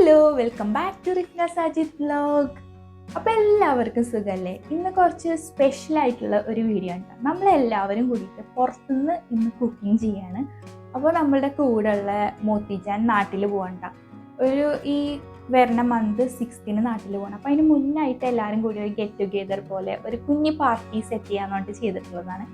Hello, welcome back to Rifna Sajid vlog. അപ്പോൾ എല്ലാവർക്കും സുഖമല്ലേ? ഇന്ന് കുറച്ച് സ്പെഷ്യൽ ആയിട്ടുള്ള ഒരു വീഡിയോ ഉണ്ട്. നമ്മളെല്ലാവരും കൂടിയിട്ട് പുറത്തുനിന്ന് ഇന്ന് കുക്കിംഗ് ചെയ്യാണ്. അപ്പോൾ നമ്മളുടെ കൂടെയുള്ള മോത്തിജാൻ നാട്ടിൽ പോകണ്ട, ഈ വരുന്ന മന്ത് 6 നാട്ടിൽ പോകണം. അപ്പോൾ അതിന് മുന്നായിട്ട് എല്ലാവരും കൂടി ഒരു ഗെറ്റ് ടുഗെദർ പോലെ ഒരു കുഞ്ഞ് പാർട്ടി സെറ്റ് ചെയ്യാൻ വേണ്ടി ചെയ്തിട്ടുള്ളതാണ്.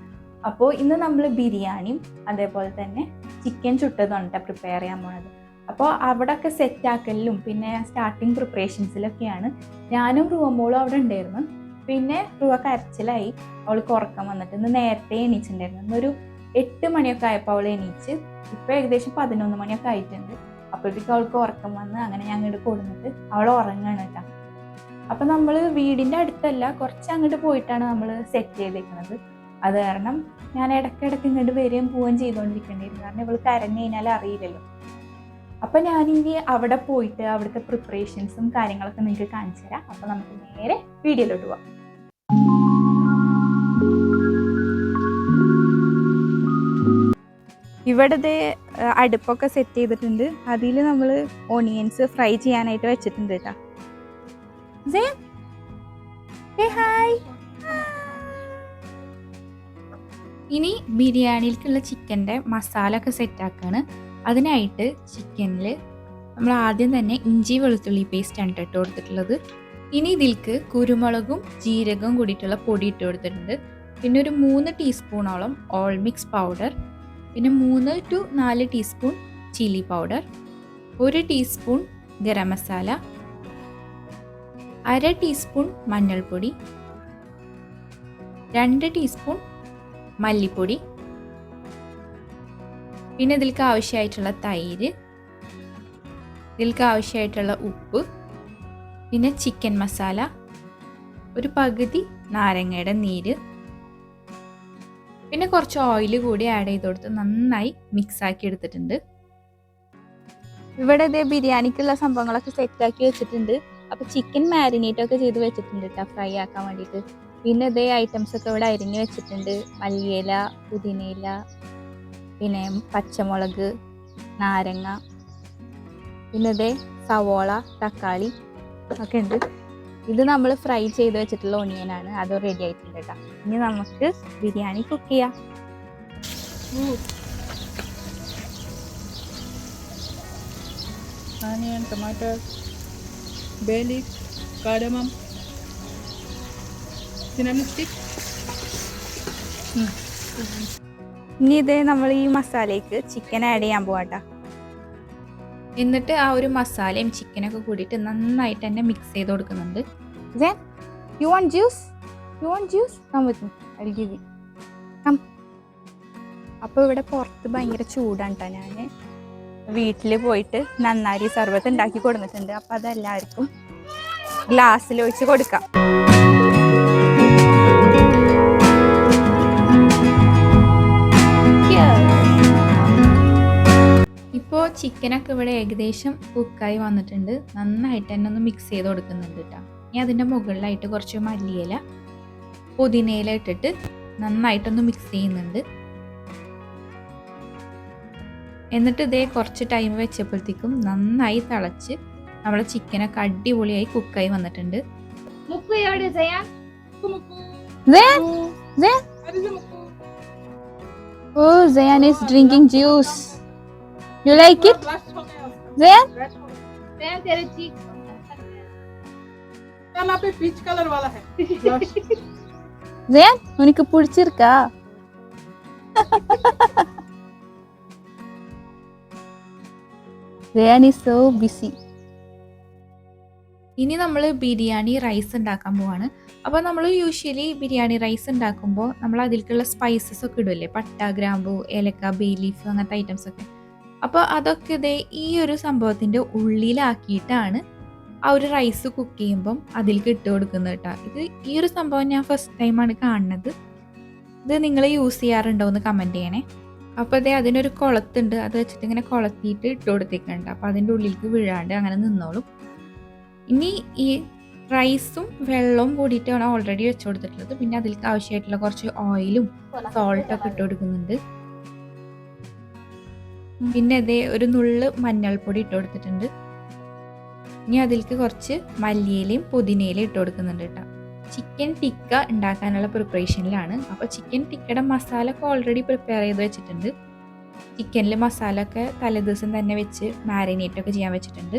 അപ്പോൾ ഇന്ന് നമ്മൾ ബിരിയാണിയും അതേപോലെ തന്നെ ചിക്കൻ ചുട്ടതുകൊണ്ട് പ്രിപ്പയർ ചെയ്യാൻ പോണത്. അപ്പോൾ അവിടെയൊക്കെ സെറ്റാക്കലിലും പിന്നെ സ്റ്റാർട്ടിങ് പ്രിപ്പറേഷൻസിലൊക്കെയാണ്. ഞാനും റുവമോളും അവിടെ ഉണ്ടായിരുന്നു. പിന്നെ റുവ കരച്ചിലായി, അവൾക്ക് ഉറക്കം വന്നിട്ട് ഇന്ന് നേരത്തെ എണീച്ചിട്ടുണ്ടായിരുന്നു. ഇന്നൊരു 8 മണിയൊക്കെ ആയപ്പോൾ അവൾ എണീച്ച്. ഇപ്പോൾ ഏകദേശം 11 മണിയൊക്കെ ആയിട്ടുണ്ട്. അപ്പോഴത്തേക്കും അവൾക്ക് ഉറക്കം വന്ന് അങ്ങനെ ഞങ്ങൾ കൊടുത്തിട്ട് അവൾ ഉറങ്ങണം കേട്ടോ. അപ്പോൾ നമ്മൾ വീടിൻ്റെ അടുത്തല്ല, കുറച്ച് അങ്ങോട്ട് പോയിട്ടാണ് നമ്മൾ സെറ്റ് ചെയ്തേക്കുന്നത്. അത് കാരണം ഞാൻ ഇടയ്ക്കിടയ്ക്ക് ഇങ്ങോട്ട് വരികയും പോവുകയും ചെയ്തുകൊണ്ടിരിക്കേണ്ടിയിരുന്നു. കാരണം ഇവൾ കരഞ്ഞു കഴിഞ്ഞാൽ അറിയില്ലല്ലോ. അപ്പോൾ ഞാനിനി അവിടെ പോയിട്ട് അവിടുത്തെ പ്രിപ്പറേഷൻസും കാര്യങ്ങളൊക്കെ നിങ്ങൾക്ക് കാണിച്ചു തരാം. അപ്പോൾ നമുക്ക് നേരെ വീഡിയോയിലോട്ട് പോവാം. ഇവിടുത്തെ അടുപ്പൊക്കെ സെറ്റ് ചെയ്തിട്ടുണ്ട്. അതിൽ നമ്മൾ ഓണിയൻസ് ഫ്രൈ ചെയ്യാനായിട്ട് വെച്ചിട്ടുണ്ട് കേട്ടോ. ഹായ്. ഇനി ബിരിയാണിയിലേക്കുള്ള ചിക്കൻ്റെ മസാല ഒക്കെ സെറ്റാക്കാണ്. അതിനായിട്ട് ചിക്കനിൽ നമ്മൾ ആദ്യം തന്നെ ഇഞ്ചി വെളുത്തുള്ളി പേസ്റ്റാണ് ഇട്ട് കൊടുത്തിട്ടുള്ളത്. ഇനി ഇതിലേക്ക് കുരുമുളകും ജീരകവും കൂടിയിട്ടുള്ള പൊടി ഇട്ട് കൊടുത്തിട്ടുണ്ട്. പിന്നെ ഒരു 3 ടീസ്പൂണോളം ഓൾ മിക്സ് പൗഡർ, പിന്നെ 3 to 4 teaspoon chilli powder, 1 teaspoon garam masala, 1/2 teaspoon മഞ്ഞൾപ്പൊടി, 2 ടീസ്പൂൺ മല്ലിപ്പൊടി, പിന്നെ ഇതിലേക്ക് ആവശ്യമായിട്ടുള്ള തൈര്, ഇതിലേക്ക് ആവശ്യമായിട്ടുള്ള ഉപ്പ്, പിന്നെ ചിക്കൻ മസാല, ഒരു പകുതി നാരങ്ങയുടെ നീര്, പിന്നെ കുറച്ച് ഓയിൽ കൂടി ആഡ് ചെയ്ത് കൊടുത്ത് നന്നായി മിക്സാക്കി എടുത്തിട്ടുണ്ട്. ഇവിടെ ഇതേ ബിരിയാണിക്കുള്ള സംഭവങ്ങളൊക്കെ സെറ്റാക്കി വെച്ചിട്ടുണ്ട്. അപ്പോൾ ചിക്കൻ മാരിനേറ്റൊക്കെ ചെയ്ത് വെച്ചിട്ടുണ്ട് കേട്ടോ, ഫ്രൈ ആക്കാൻ വേണ്ടിയിട്ട്. പിന്നെ ഇതേ ഐറ്റംസ് ഒക്കെ ഇവിടെ അരിഞ്ഞ് വെച്ചിട്ടുണ്ട്. മല്ലിയില, പുതിനയില, പിന്നെ പച്ചമുളക്, നാരങ്ങ, പിന്നെ ഇതേ സവോള, തക്കാളി ഒക്കെ ഉണ്ട്. ഇത് നമ്മൾ ഫ്രൈ ചെയ്ത് വെച്ചിട്ടുള്ള ഓണിയനാണ്. അത് റെഡി ആയിട്ടുണ്ട് കേട്ടോ. ഇനി നമുക്ക് ബിരിയാണി കുക്ക് ചെയ്യാം. Onion, tomato, bay leaf, cardamom, cinnamon stick. ഇനി ഇതേ നമ്മൾ ഈ മസാലയ്ക്ക് ചിക്കൻ ആഡ് ചെയ്യാൻ പോവാട്ടോ. എന്നിട്ട് ആ ഒരു മസാലയും ചിക്കനൊക്കെ കൂടിയിട്ട് നന്നായിട്ട് തന്നെ മിക്സ് ചെയ്ത് കൊടുക്കുന്നുണ്ട്. You want juice? Come with me. I'll give you. Come. അപ്പോൾ ഇവിടെ പുറത്ത് ഭയങ്കര ചൂടാണ് കേട്ടോ. ഞാൻ വീട്ടിൽ പോയിട്ട് നന്നാരി സർബത്ത് ഉണ്ടാക്കി കൊടുത്തിട്ടുണ്ട്. അപ്പോൾ അതെല്ലാവർക്കും ഗ്ലാസ്സിൽ ഒഴിച്ച് കൊടുക്കാം. ഇപ്പോൾ ചിക്കനൊക്കെ ഇവിടെ ഏകദേശം കുക്കായി വന്നിട്ടുണ്ട്. നന്നായിട്ട് തന്നെ ഒന്ന് മിക്സ് ചെയ്ത് കൊടുക്കുന്നുണ്ട് കേട്ടോ. ഇനി അതിൻ്റെ മുകളിലായിട്ട് കുറച്ച് മല്ലിയില, പുതിനയില ഇട്ടിട്ട് നന്നായിട്ടൊന്ന് മിക്സ് ചെയ്യുന്നുണ്ട്. എന്നിട്ട് ഇതേ കുറച്ച് ടൈം വെച്ചപ്പോഴത്തേക്കും നന്നായി തിളച്ച് നമ്മുടെ ചിക്കനൊക്കെ അടിപൊളിയായി കുക്കായി വന്നിട്ടുണ്ട്. Oh, Zayan is drinking juice. You like it? Zayan? Zayan तेरे cheeks कलर पे पीच कलर वाला है. Zayan, उनको पुड़चिरका. Zayan is so busy. ഇനി നമ്മൾ ബിരിയാണി റൈസ് ഉണ്ടാക്കാൻ പോവാണ്. അപ്പോൾ നമ്മൾ യൂഷ്വലി ബിരിയാണി റൈസ് ഉണ്ടാക്കുമ്പോൾ നമ്മൾ അതിലേക്കുള്ള സ്പൈസസ് ഒക്കെ ഇടുമല്ലേ, പട്ട, ഗ്രാമ്പൂ, ഏലക്ക, ബേ ലീഫ്, അങ്ങനത്തെ ഐറ്റംസ് ഒക്കെ. അപ്പോൾ അതൊക്കെ ഇതേ ഈ ഒരു സംഭവത്തിൻ്റെ ഉള്ളിലാക്കിയിട്ടാണ് ആ ഒരു റൈസ് കുക്ക് ചെയ്യുമ്പം അതിലേക്ക് ഇട്ട് കൊടുക്കുന്നത് കേട്ടോ. ഈ ഒരു സംഭവം ഞാൻ ഫസ്റ്റ് ടൈമാണ് കാണുന്നത്. ഇത് നിങ്ങൾ യൂസ് ചെയ്യാറുണ്ടോ എന്ന് കമൻറ്റ് ചെയ്യണേ. അപ്പോൾ അതേ അതിനൊരു കുളത്തുണ്ട്, അത് വെച്ചിട്ട് ഇങ്ങനെ കുളത്തിയിട്ട് ഇട്ട് കൊടുത്തേക്കുന്നുണ്ട്. അപ്പോൾ അതിൻ്റെ ഉള്ളിലേക്ക് വീഴാണ്ട് അങ്ങനെ നിന്നോളും. ഇനി ഈ റൈസും വെള്ളവും കൂടിയിട്ടാണ് ഓൾറെഡി വെച്ച് കൊടുത്തിട്ടുള്ളത്. പിന്നെ അതിലേക്ക് ആവശ്യമായിട്ടുള്ള കുറച്ച് ഓയിലും സോൾട്ടൊക്കെ ഇട്ട് കൊടുക്കുന്നുണ്ട്. പിന്നെ അതേ ഒരു നുള്ള് മഞ്ഞൾപ്പൊടി ഇട്ട് കൊടുത്തിട്ടുണ്ട്. ഇനി അതിലേക്ക് കുറച്ച് മല്ലിയിലയും പുതിനയിലയും ഇട്ട് കൊടുക്കുന്നുണ്ട് കേട്ടോ. ചിക്കൻ ടിക്ക ഉണ്ടാക്കാനുള്ള പ്രിപ്പറേഷനിലാണ്. അപ്പോൾ ചിക്കൻ ടിക്കയുടെ മസാല ഒക്കെ ഓൾറെഡി പ്രിപ്പയർ ചെയ്ത് വെച്ചിട്ടുണ്ട്. ചിക്കനിൽ മസാല ഒക്കെ തലേദിവസം തന്നെ വെച്ച് മാരിനേറ്റ് ഒക്കെ ചെയ്യാൻ വെച്ചിട്ടുണ്ട്.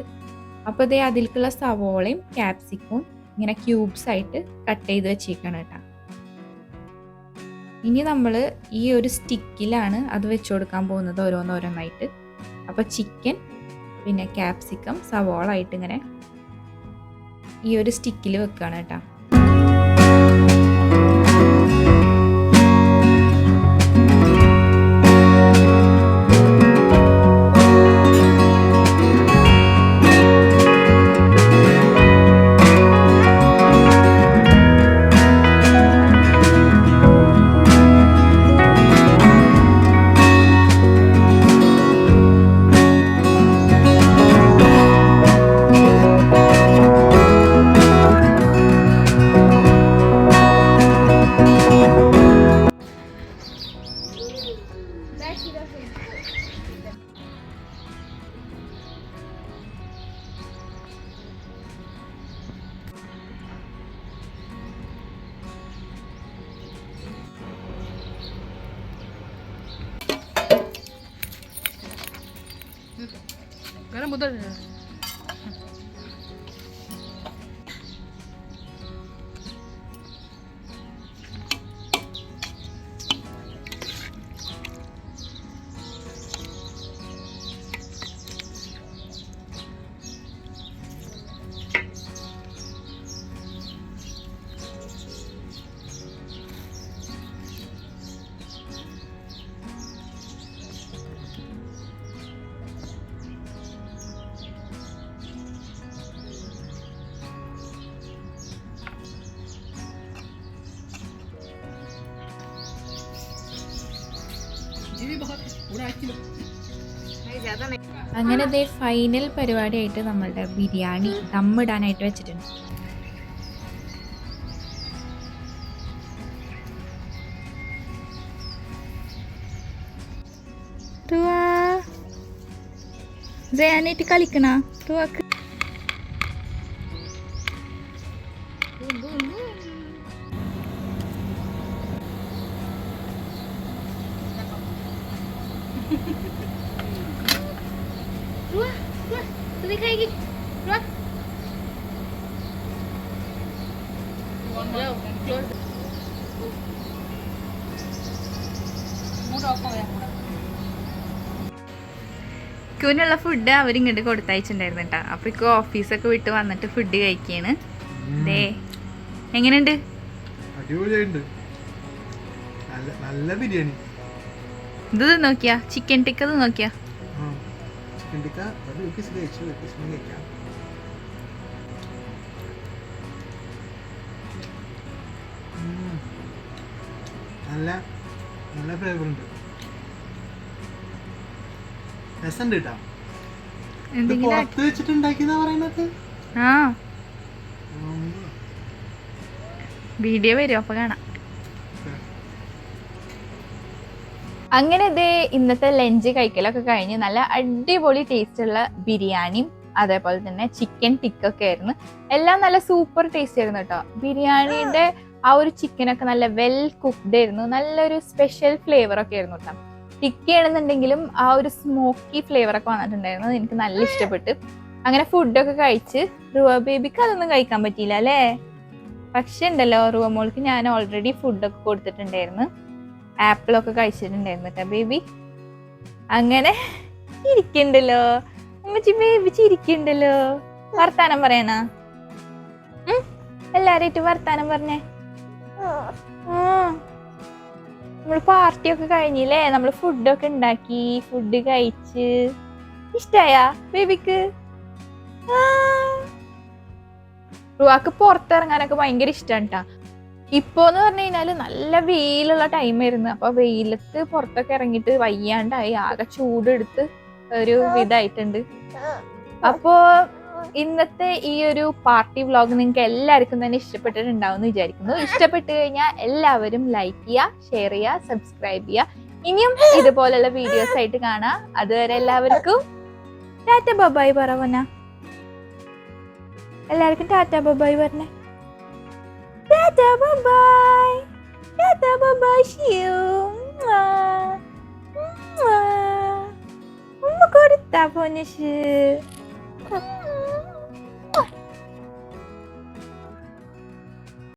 അപ്പോൾ ഇതേ അതിലേക്കുള്ള സവോളയും ക്യാപ്സിക്കും ഇങ്ങനെ ക്യൂബ്സ് ആയിട്ട് കട്ട് ചെയ്ത് വെച്ചേക്കാണ് കേട്ടോ. ഇനി നമ്മൾ ഈ ഒരു സ്റ്റിക്കിലാണ് അത് വെച്ച് കൊടുക്കാൻ പോകുന്നത് ഓരോന്നോരോന്നായിട്ട്. അപ്പോൾ ചിക്കൻ പിന്നെ ക്യാപ്സിക്കം സവോള ആയിട്ട് ഇങ്ങനെ ഈ ഒരു സ്റ്റിക്കിൽ വെക്കുകയാണ് കേട്ടോ. गरम उधर ये भी बहुत है, पूरा 1 किलो नहीं, ज़्यादा नहीं. അങ്ങനെ ദേ ഫൈനൽ പരിപാടിയായിട്ട് നമ്മളുടെ ബിരിയാണി ദമ്മിടാനായിട്ട് വെച്ചിട്ടുണ്ട്. ജയാനായിട്ട് കളിക്കണ तू दिखाएगी ക്കുവിനുള്ള ഫുഡ് അവരിങ്ങോട്ട് കൊടുത്തയച്ചിട്ടുണ്ടായിരുന്നു കേട്ടോ. അപ്പോൾ ഇക്ക് ഓഫീസൊക്കെ വിട്ട് വന്നിട്ട് ഫുഡ് കഴിക്കുകയാണ്. ദേ എങ്ങനെയുണ്ട്? അടിപൊളിയായിട്ടുണ്ട്. നല്ല ബിരിയാണി. ഇത് നോക്കിയാ ചിക്കൻ ടിക്ക നോക്കിയാ. ചിക്കൻ ടിക്ക കഴിക്കാം. നല്ല നല്ല ഫ്ലേവർ ഉണ്ട്. രസമുണ്ട് കേട്ടോ. പുറത്ത് വെച്ചിട്ടുണ്ടാക്കിയെന്നാ പറയുന്നത്. ആ വീഡിയോ വരും അപ്പൊ കാണാം. അങ്ങനെ ഇതേ ഇന്നത്തെ ലഞ്ച് കഴിക്കലൊക്കെ കഴിഞ്ഞ് നല്ല അടിപൊളി ടേസ്റ്റുള്ള ബിരിയാണിയും അതേപോലെ തന്നെ ചിക്കൻ ടിക്കൊക്കെ ആയിരുന്നു. എല്ലാം നല്ല സൂപ്പർ ടേസ്റ്റ് ആയിരുന്നു കേട്ടോ. ബിരിയാണിയുടെ ആ ഒരു ചിക്കനൊക്കെ നല്ല വെൽ കുക്ക്ഡ് ആയിരുന്നു. നല്ലൊരു സ്പെഷ്യൽ ഫ്ലേവർ ഒക്കെ ആയിരുന്നു കേട്ടോ. ടിക്കയാണെന്നുണ്ടെങ്കിലും ആ ഒരു സ്മോക്കി ഫ്ലേവർ ഒക്കെ വന്നിട്ടുണ്ടായിരുന്നു. എനിക്ക് നല്ല ഇഷ്ടപ്പെട്ട്. അങ്ങനെ ഫുഡൊക്കെ കഴിച്ച് റുവ ബേബിക്ക് അതൊന്നും കഴിക്കാൻ പറ്റിയില്ല അല്ലേ. പക്ഷെ ഉണ്ടല്ലോ റുവ മോൾക്ക് ഞാൻ ഓൾറെഡി ഫുഡൊക്കെ കൊടുത്തിട്ടുണ്ടായിരുന്നു. ആപ്പിളൊക്കെ കഴിച്ചിട്ടുണ്ടായിരുന്നു കേട്ടോ ബേബി. അങ്ങനെ ഇരിക്കണ്ടല്ലോ അമ്മച്ചി. ബേബി ചിരിക്കണ്ടല്ലോ. വർത്താനം പറയണ എല്ലാരായിട്ട് വർത്താനം പറഞ്ഞേ. നമ്മള് പാർട്ടിയൊക്കെ കഴിഞ്ഞില്ലേ. നമ്മള് ഫുഡൊക്കെ ഉണ്ടാക്കി, ഫുഡ് കഴിച്ച്. ഇഷ്ടായ ബേബിക്ക്? റുവാക്ക് പുറത്തിറങ്ങാനൊക്കെ ഭയങ്കര ഇഷ്ടമാണ് കേട്ടാ. ഇപ്പോന്ന് പറഞ്ഞു കഴിഞ്ഞാല് നല്ല വെയിലുള്ള ടൈമായിരുന്നു. അപ്പൊ വെയിലത്ത് പുറത്തൊക്കെ ഇറങ്ങിയിട്ട് വയ്യാണ്ടായി. ആകെ ചൂടെടുത്ത് ഒരു ഇതായിട്ടുണ്ട്. അപ്പോ ഇന്നത്തെ ഈ ഒരു പാർട്ടി വ്ളോഗ് നിങ്ങൾക്ക് എല്ലാവർക്കും തന്നെ ഇഷ്ടപ്പെട്ടിട്ടുണ്ടാവും എന്ന് വിചാരിക്കുന്നു. ഇഷ്ടപ്പെട്ട് കഴിഞ്ഞാൽ എല്ലാവരും ലൈക്ക് ചെയ്യുക, ഷെയർ ചെയ്യുക, സബ്സ്ക്രൈബ് ചെയ്യുക. ഇനിയും ഇതുപോലുള്ള വീഡിയോസ് ആയിട്ട് കാണാം. അതുവരെ എല്ലാവർക്കും ടാറ്റ ബൈ പറവന. എല്ലാവർക്കും ടാറ്റാ ബൈ പറഞ്ഞേ. Tata bye, tata bye, see you. ഉമ്മ കൊടുത്താ പൊന്നിഷ്.